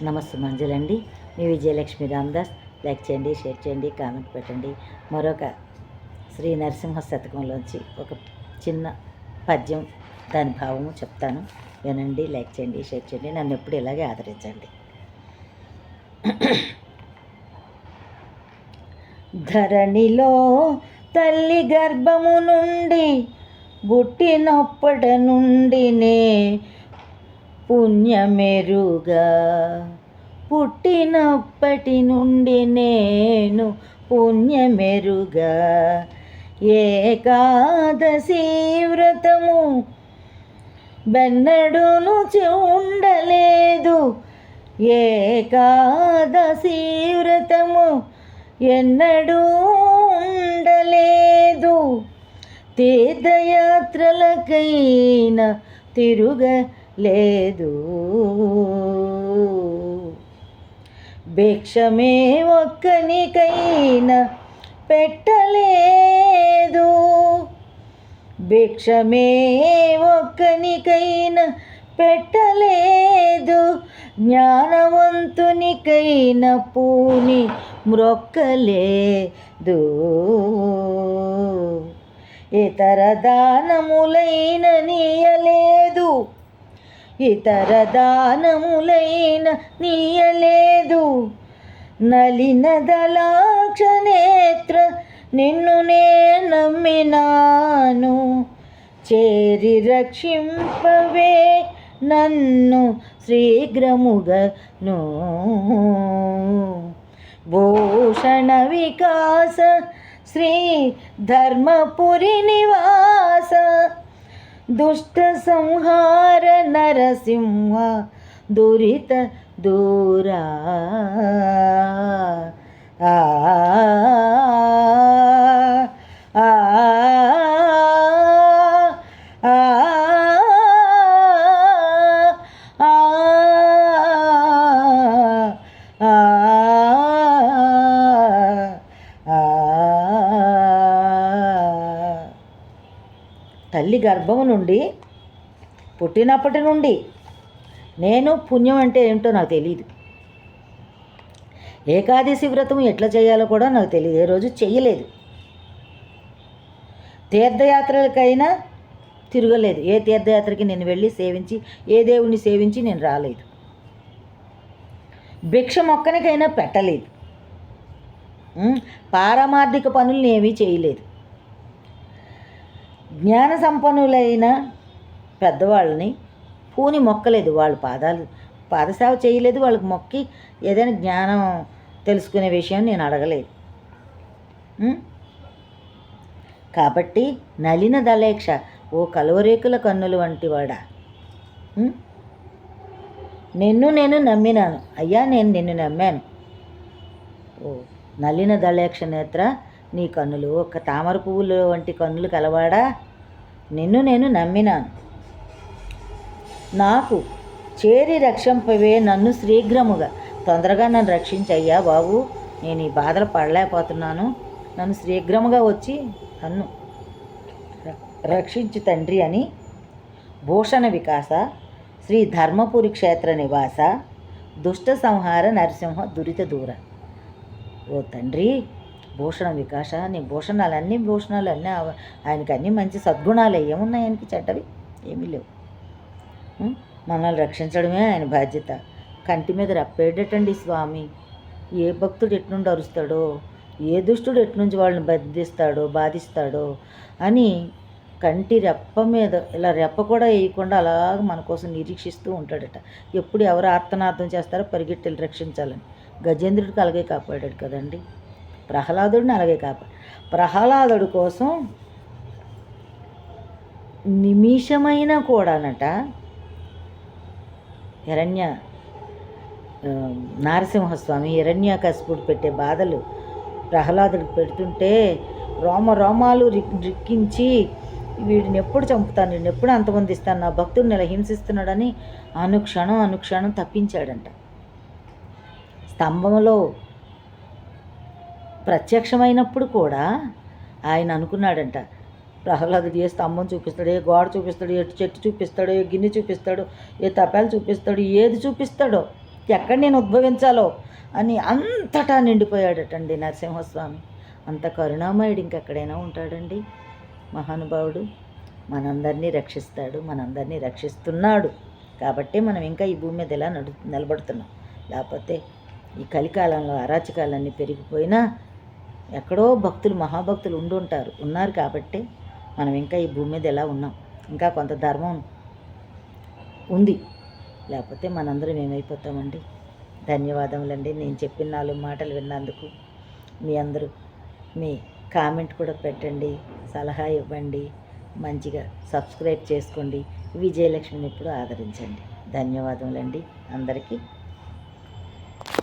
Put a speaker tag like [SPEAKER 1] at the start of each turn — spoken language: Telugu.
[SPEAKER 1] నమస్తే మంజులండి. మీ విజయలక్ష్మి రామదాస్. లైక్ చేయండి, షేర్ చేయండి, కామెంట్ పెట్టండి. మరొక శ్రీ నరసింహ శతకంలోంచి ఒక చిన్న పద్యం, దాని భావము చెప్తాను. వినండి, లైక్ చేయండి, షేర్ చేయండి. నన్ను ఎప్పుడు ఇలాగే ఆదరించండి. ధరణిలో తల్లి గర్భము నుండి పుట్టినప్పటి నుండినే పుణ్యమెరుగా, పుట్టినప్పటి నుండి నేను పుణ్యమెరుగా. ఏకాదశి వ్రతము బెన్నడును ఉండలేదు, ఏకాదశి వ్రతము ఎన్నడూ ఉండలేదు. తీర్థయాత్రలకైనా తిరుగలేదు, భిక్షమే ఒక్కనికైనా పెట్టలేదు, భిక్షమే ఒక్కనికైనా పెట్టలేదు. జ్ఞానవంతునికైనా పూని మ్రొక్కలేదు, ఇతర దానములైన నీయలేదు, ఇతర దానములైన నీయలేదు. నలిన దళాక్ష నేత్ర నిన్ను నే నమ్మినాను, చేరి రక్షింపవే నన్ను శీఘ్రముగను. భూషణ వికాస శ్రీ ధర్మపురి నివాస, దుష్ట సంహార నరసింహ దురిత దూరా. ఆ ఆ తల్లి గర్భము నుండి పుట్టినప్పటి నుండి నేను పుణ్యం అంటే ఏంటో నాకు తెలియదు. ఏకాదశి వ్రతం ఎట్లా చేయాలో కూడా నాకు తెలియదు, ఏ రోజు చెయ్యలేదు. తీర్థయాత్రలకైనా తిరగలేదు, ఏ తీర్థయాత్రకి నేను వెళ్ళి సేవించి ఏ దేవుణ్ణి సేవించి నేను రాలేదు. భిక్ష మొక్కనికైనా పెట్టలేదు, పారమార్థిక పనులు ఏమీ చేయలేదు. జ్ఞాన సంపన్నులైన పెద్దవాళ్ళని పూని మొక్కలేదు, వాళ్ళ పాదసేవ చేయలేదు, వాళ్ళకి మొక్కి ఏదైనా జ్ఞానం తెలుసుకునే విషయం నేను అడగలేదు. కాబట్టి నలిన దళేక్ష, ఓ కలువరేకుల కన్నులు వంటి వాడా, నేను నమ్మినాను అయ్యా, నేను నిన్ను నమ్మాను. ఓ నలిన దళేక్ష నేత్ర, నీ కన్నులు ఒక తామర పువ్వులు వంటి కన్నులు కలవాడా, నేను నమ్మినాను. నాకు చేరి రక్షింపవే నన్ను శీఘ్రముగా, తొందరగా నన్ను రక్షించయ్యా బాబు, నేను ఈ బాధలు పడలేకపోతున్నాను, నన్ను శీఘ్రముగా వచ్చి నన్ను రక్షించు తండ్రి అని. భూషణ వికాస శ్రీ ధర్మపురి క్షేత్ర నివాస, దుష్ట సంహార నరసింహ దురిత దూర. ఓ తండ్రి భూషణ వికాస, నీ భూషణాలు అన్నీ ఆయనకి అన్నీ మంచి సద్గుణాలు, ఏమున్నాయి ఆయనకి చెడ్డవి ఏమీ లేవు. మనల్ని రక్షించడమే ఆయన బాధ్యత. కంటి మీద రెప్పేటండి స్వామి, ఏ భక్తుడు ఎట్నుండి అరుస్తాడో, ఏ దుష్టుడు ఎట్నుంచి వాళ్ళని బాధిస్తాడో అని కంటి రెప్ప మీద ఇలా రెప్ప కూడా వేయకుండా అలాగ మన కోసం నిరీక్షిస్తూ ఉంటాడట. ఎప్పుడు ఎవరు ఆర్తనార్థం చేస్తారో పరిగెట్టి రక్షించాలని. గజేంద్రుడికి అలాగే కాపాడాడు కదండి, ప్రహ్లాదుడిని అలాగే ప్రహ్లాదుడి కోసం నిమిషమైనా కూడానట నారసింహస్వామి హిరణ్యకశిపుడు పెట్టే బాధలు ప్రహ్లాదుడికి పెడుతుంటే రోమాలు రిక్కించి వీడిని ఎప్పుడు చంపుతాను, వీడిని ఎప్పుడు అంతమందిస్తాను, నా భక్తుడిని ఇలా హింసిస్తున్నాడని అనుక్షణం తప్పించాడంట. స్తంభంలో ప్రత్యక్షమైనప్పుడు కూడా ఆయన అనుకున్నాడంట, ప్రహ్లాదుడు ఏ స్తంభం చూపిస్తాడు, ఏ గోడ చూపిస్తాడు, ఏ చెట్టు చూపిస్తాడు, ఏ గిన్నె చూపిస్తాడు, ఏ తపాలు చూపిస్తాడు, ఏది చూపిస్తాడో ఎక్కడ నేను ఉద్భవించాలో అని అంతటా నిండిపోయాడటండి నరసింహస్వామి. అంత కరుణామయుడు ఇంకెక్కడైనా ఉంటాడండి మహానుభావుడు. మనందరినీ రక్షిస్తాడు, మనందరినీ రక్షిస్తున్నాడు కాబట్టి మనం ఇంకా ఈ భూమి మీద ఇలా నిలబడుతున్నాం. లేకపోతే ఈ కలికాలంలో అరాచకాలన్నీ పెరిగిపోయినా ఎక్కడో భక్తులు, మహాభక్తులు ఉన్నారు కాబట్టి మనం ఇంకా ఈ భూమి మీద ఎలా ఉన్నాం. ఇంకా కొంత ధర్మం ఉంది, లేకపోతే మనందరం ఏమైపోతామండి. ధన్యవాదములండి. నేను చెప్పిన 4 మాటలు విన్నందుకు. మీ అందరూ మీ కామెంట్ కూడా పెట్టండి, సలహా ఇవ్వండి, మంచిగా సబ్స్క్రైబ్ చేసుకోండి. విజయలక్ష్మిని ఎప్పుడు ఆదరించండి. ధన్యవాదములండి అందరికీ.